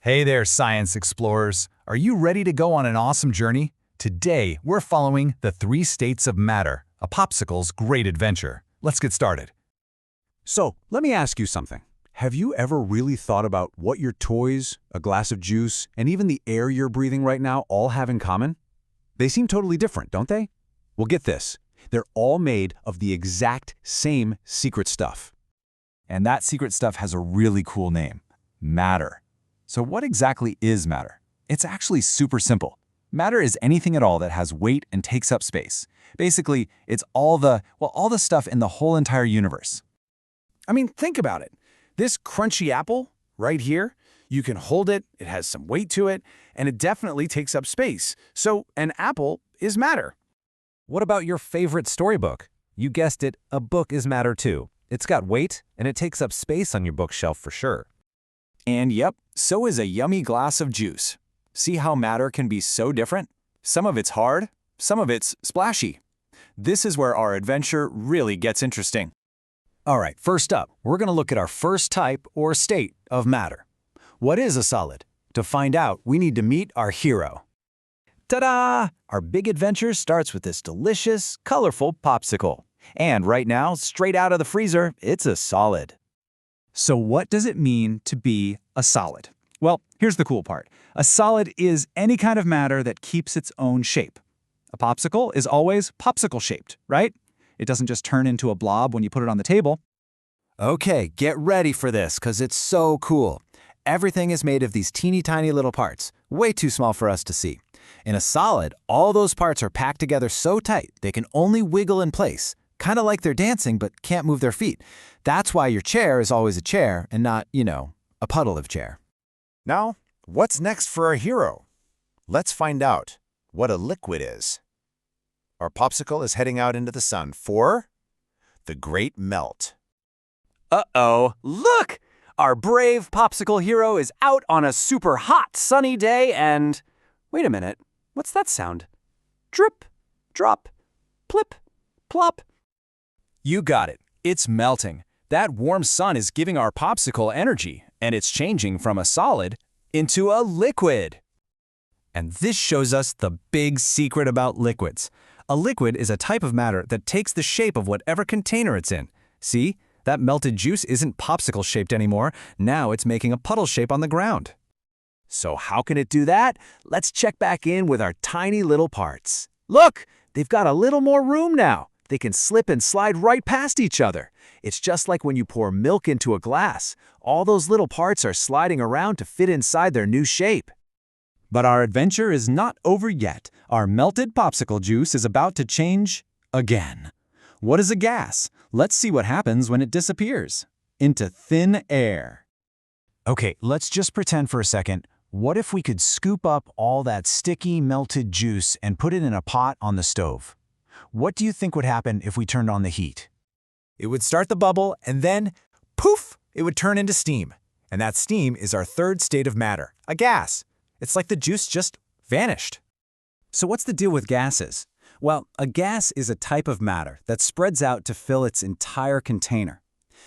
Hey there, science explorers. Are you ready to go on an awesome journey? Today, we're following the three states of matter, a popsicle's great adventure. Let's get started. So, let me ask you something. Have you ever really thought about what your toys, a glass of juice, and even the air you're breathing right now all have in common? They seem totally different, don't they? Well, get this. They're all made of the exact same secret stuff. And that secret stuff has a really cool name, matter. So what exactly is matter? It's actually super simple. Matter is anything at all that has weight and takes up space. Basically, it's all the stuff in the whole entire universe. I mean, think about it. This crunchy apple, right here, you can hold it, it has some weight to it, and it definitely takes up space. So an apple is matter. What about your favorite storybook? You guessed it, a book is matter too. It's got weight, and it takes up space on your bookshelf for sure. And yep, so is a yummy glass of juice. See how matter can be so different? Some of it's hard, some of it's splashy. This is where our adventure really gets interesting. All right, first up, we're going to look at our first type or state of matter. What is a solid? To find out, we need to meet our hero. Ta-da! Our big adventure starts with this delicious, colorful popsicle. And right now, straight out of the freezer, it's a solid. So what does it mean to be a solid? Well, here's the cool part. A solid is any kind of matter that keeps its own shape. A popsicle is always popsicle-shaped, right? It doesn't just turn into a blob when you put it on the table. Okay, get ready for this, because it's so cool. Everything is made of these teeny tiny little parts, way too small for us to see. In a solid, all those parts are packed together so tight they can only wiggle in place. Kind of like they're dancing but can't move their feet. That's why your chair is always a chair and not, a puddle of chair. Now, what's next for our hero? Let's find out what a liquid is. Our popsicle is heading out into the sun for the great melt. Uh-oh, look! Our brave popsicle hero is out on a super hot, sunny day and… Wait a minute, what's that sound? Drip, drop, plip, plop. You got it. It's melting. That warm sun is giving our popsicle energy, and it's changing from a solid into a liquid. And this shows us the big secret about liquids. A liquid is a type of matter that takes the shape of whatever container it's in. See? That melted juice isn't popsicle-shaped anymore. Now it's making a puddle shape on the ground. So how can it do that? Let's check back in with our tiny little parts. Look, they've got a little more room now. They can slip and slide right past each other. It's just like when you pour milk into a glass. All those little parts are sliding around to fit inside their new shape. But our adventure is not over yet. Our melted popsicle juice is about to change again. What is a gas? Let's see what happens when it disappears. Into thin air. Okay, let's just pretend for a second. What if we could scoop up all that sticky, melted juice and put it in a pot on the stove? What do you think would happen if we turned on the heat? It would start the bubble, and then, poof, it would turn into steam. And that steam is our third state of matter, a gas. It's like the juice just vanished. So what's the deal with gases? Well, a gas is a type of matter that spreads out to fill its entire container.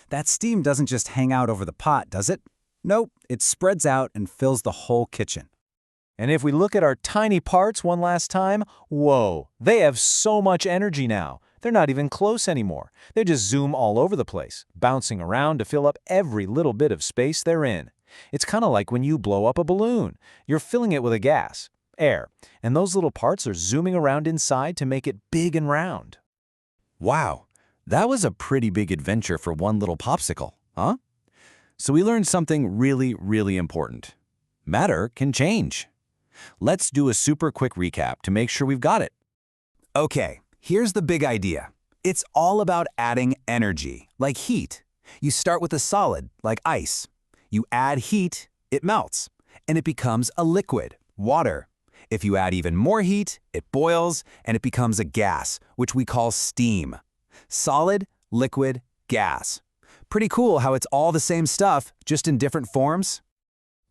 That steam doesn't just hang out over the pot, does it? Nope, it spreads out and fills the whole kitchen. And if we look at our tiny parts one last time, whoa, they have so much energy now. They're not even close anymore. They just zoom all over the place, bouncing around to fill up every little bit of space they're in. It's kind of like when you blow up a balloon. You're filling it with a gas, air, and those little parts are zooming around inside to make it big and round. Wow, that was a pretty big adventure for one little popsicle, huh? So we learned something really, really important. Matter can change. Let's do a super quick recap to make sure we've got it. Okay, here's the big idea. It's all about adding energy, like heat. You start with a solid, like ice. You add heat, it melts, and it becomes a liquid, water. If you add even more heat, it boils, and it becomes a gas, which we call steam. Solid, liquid, gas. Pretty cool how it's all the same stuff, just in different forms.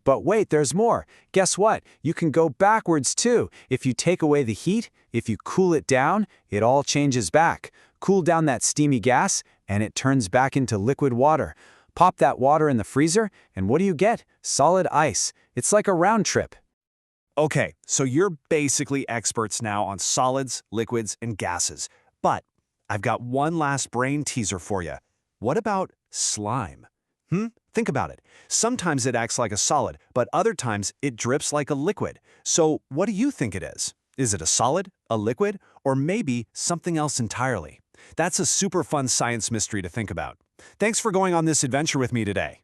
But wait, there's more. Guess what? You can go backwards too. If you take away the heat, if you cool it down, it all changes back. Cool down that steamy gas, and it turns back into liquid water. Pop that water in the freezer, and what do you get? Solid ice. It's like a round trip. Okay, so you're basically experts now on solids, liquids, and gases. But I've got one last brain teaser for you. What about slime? Think about it. Sometimes it acts like a solid, but other times it drips like a liquid. So what do you think it is? Is it a solid, a liquid, or maybe something else entirely? That's a super fun science mystery to think about. Thanks for going on this adventure with me today.